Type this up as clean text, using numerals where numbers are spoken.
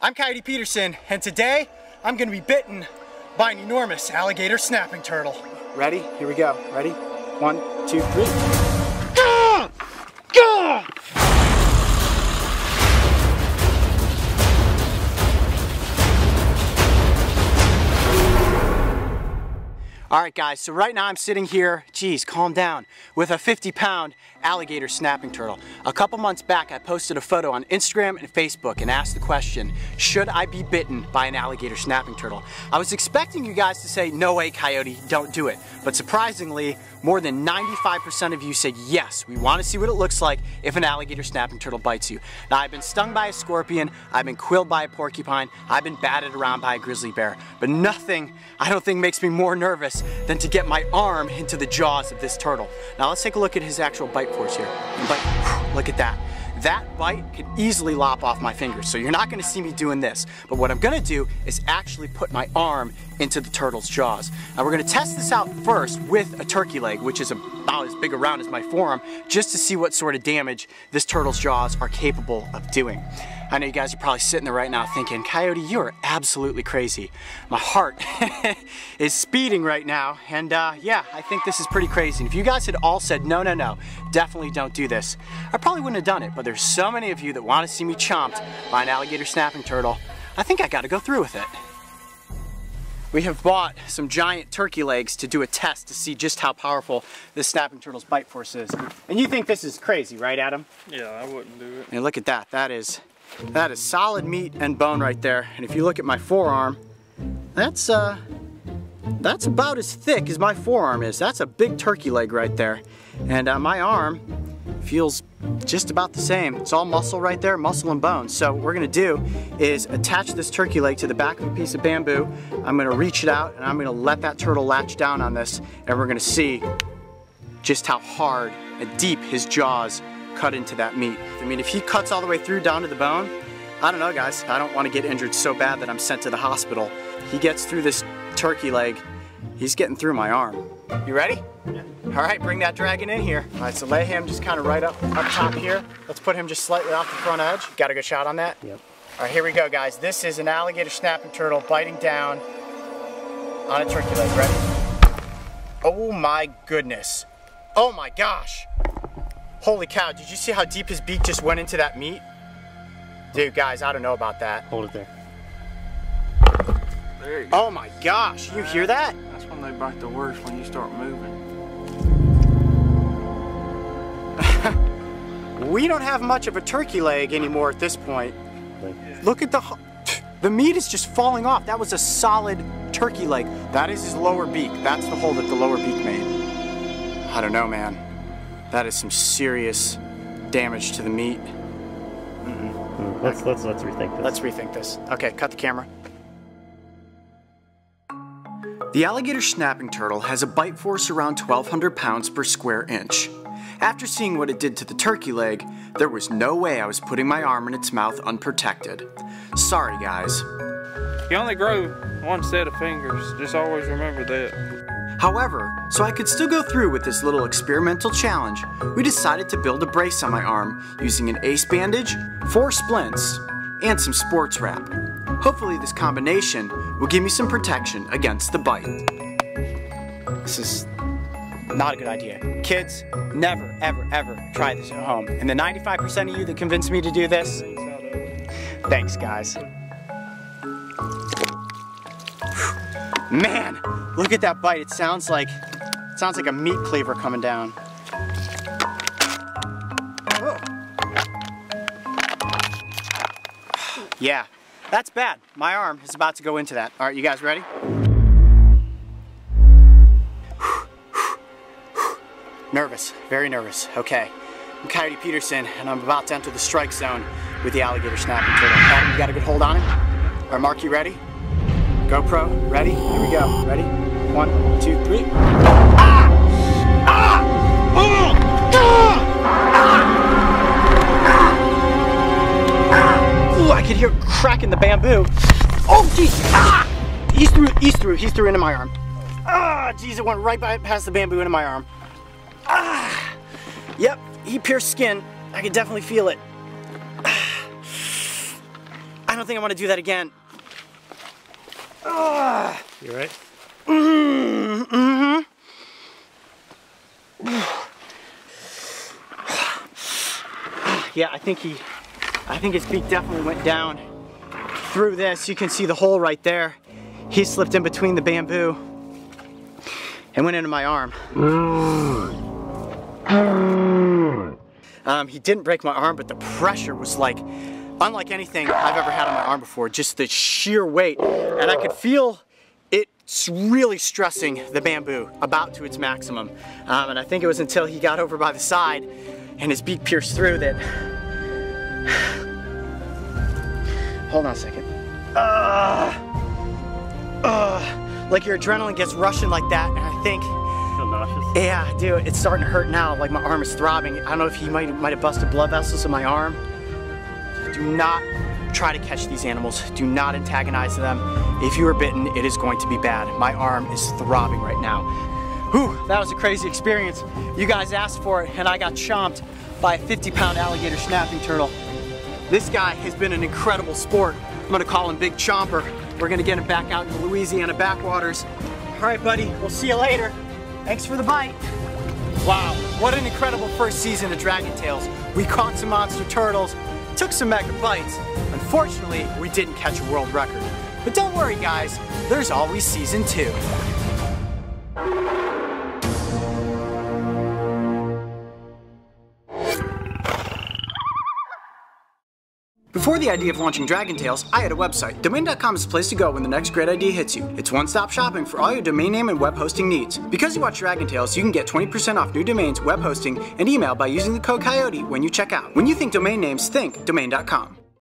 I'm Coyote Peterson, and today I'm going to be bitten by an enormous alligator snapping turtle. Ready? Here we go. Ready? 1, 2, 3. Gah! Gah! All right, guys, so right now I'm sitting here, geez, calm down, with a 50-pound alligator snapping turtle. A couple months back, I posted a photo on Instagram and Facebook and asked the question, should I be bitten by an alligator snapping turtle? I was expecting you guys to say, no way, Coyote, don't do it. But surprisingly, more than 95% of you said, yes, we want to see what it looks like if an alligator snapping turtle bites you. Now, I've been stung by a scorpion, I've been quilled by a porcupine, I've been batted around by a grizzly bear, but nothing, I don't think, makes me more nervous than to get my arm into the jaws of this turtle. Now let's take a look at his actual bite force here. Look at that. That bite could easily lop off my fingers, so you're not going to see me doing this. But what I'm going to do is actually put my arm into the turtle's jaws. Now we're going to test this out first with a turkey leg, which is about as big around as my forearm, just to see what sort of damage this turtle's jaws are capable of doing. I know you guys are probably sitting there right now thinking, Coyote, you are absolutely crazy. My heart is speeding right now, and yeah, I think this is pretty crazy. And if you guys had all said, no, no, no, definitely don't do this, I probably wouldn't have done it, but there's so many of you that want to see me chomped by an alligator snapping turtle, I think I got to go through with it. We have bought some giant turkey legs to do a test to see just how powerful this snapping turtle's bite force is. And you think this is crazy, right, Adam? Yeah, I wouldn't do it. And look at that. That is solid meat and bone right there. And if you look at my forearm, that's about as thick as my forearm is. That's a big turkey leg right there. And my arm feels just about the same. It's all muscle right there, muscle and bone. So what we're gonna do is attach this turkey leg to the back of a piece of bamboo. I'm gonna reach it out and I'm gonna let that turtle latch down on this, and we're gonna see just how hard and deep his jaws cut into that meat. I mean, if he cuts all the way through down to the bone, I don't know, guys. I don't want to get injured so bad that I'm sent to the hospital. He gets through this turkey leg, he's getting through my arm. You ready? Yeah. All right, bring that dragon in here. All right, so lay him just kind of right up top here. Let's put him just slightly off the front edge. Got a good shot on that? Yep. All right, here we go, guys. This is an alligator snapping turtle biting down on a turkey leg. Ready? Oh my goodness. Oh my gosh. Holy cow, did you see how deep his beak just went into that meat? Dude, guys, I don't know about that. Hold it there. There you go. Oh my gosh, you hear that? That's when they bite the worst, when you start moving. We don't have much of a turkey leg anymore at this point. Yeah. Look at the meat is just falling off. That was a solid turkey leg. That is his lower beak. That's the hole that the lower beak made. I don't know, man. That is some serious damage to the meat. Let's rethink this. Let's rethink this. Okay, cut the camera. The alligator snapping turtle has a bite force around 1,200 pounds per square inch. After seeing what it did to the turkey leg, there was no way I was putting my arm in its mouth unprotected. Sorry, guys. You only grow one set of fingers. Just always remember that. However, so I could still go through with this little experimental challenge, we decided to build a brace on my arm using an ace bandage, 4 splints, and some sports wrap. Hopefully this combination will give me some protection against the bite. This is not a good idea. Kids, never, ever, ever try this at home. And the 95% of you that convinced me to do this, thanks, guys. Man, look at that bite. It sounds like a meat cleaver coming down. Whoa. Yeah, that's bad. My arm is about to go into that. All right, you guys ready? Nervous, very nervous. Okay, I'm Coyote Peterson, and I'm about to enter the strike zone with the alligator snapping turtle. Adam, you got a good hold on it? All right, Mark, you ready? GoPro, ready? Here we go. Ready? 1, 2, 3. Ah! Ah! Oh! Ah! Ooh, I could hear it crack in the bamboo. Oh, jeez! Ah! He's through into my arm. Ah, jeez, it went right past the bamboo into my arm. Ah! Yep, he pierced skin. I can definitely feel it. I don't think I want to do that again. You right? Mm-hmm. Yeah, I think his beak definitely went down through this. You can see the hole right there. He slipped in between the bamboo and went into my arm. He didn't break my arm, but the pressure was like unlike anything I've ever had on my arm before. Just the sheer weight, and I could feel it's really stressing the bamboo about to its maximum. And I think it was until he got over by the side and his beak pierced through that. Hold on a second. Like your adrenaline gets rushing like that, and I think. Feel nauseous? Yeah, dude, it's starting to hurt now. Like my arm is throbbing. I don't know if he might have busted blood vessels in my arm. Do not try to catch these animals. Do not antagonize them. If you are bitten, it is going to be bad. My arm is throbbing right now. Whew, that was a crazy experience. You guys asked for it, and I got chomped by a 50-pound alligator snapping turtle. This guy has been an incredible sport. I'm gonna call him Big Chomper. We're gonna get him back out in the Louisiana backwaters. All right, buddy, we'll see you later. Thanks for the bite. Wow, what an incredible first season of Dragon Tales. We caught some monster turtles, took some mega bites. Unfortunately, we didn't catch a world record. But don't worry, guys, there's always season 2. Before the idea of launching Dragon Tales, I had a website. Domain.com is the place to go when the next great idea hits you. It's one-stop shopping for all your domain name and web hosting needs. Because you watch Dragon Tales, you can get 20% off new domains, web hosting, and email by using the code COYOTE when you check out. When you think domain names, think Domain.com.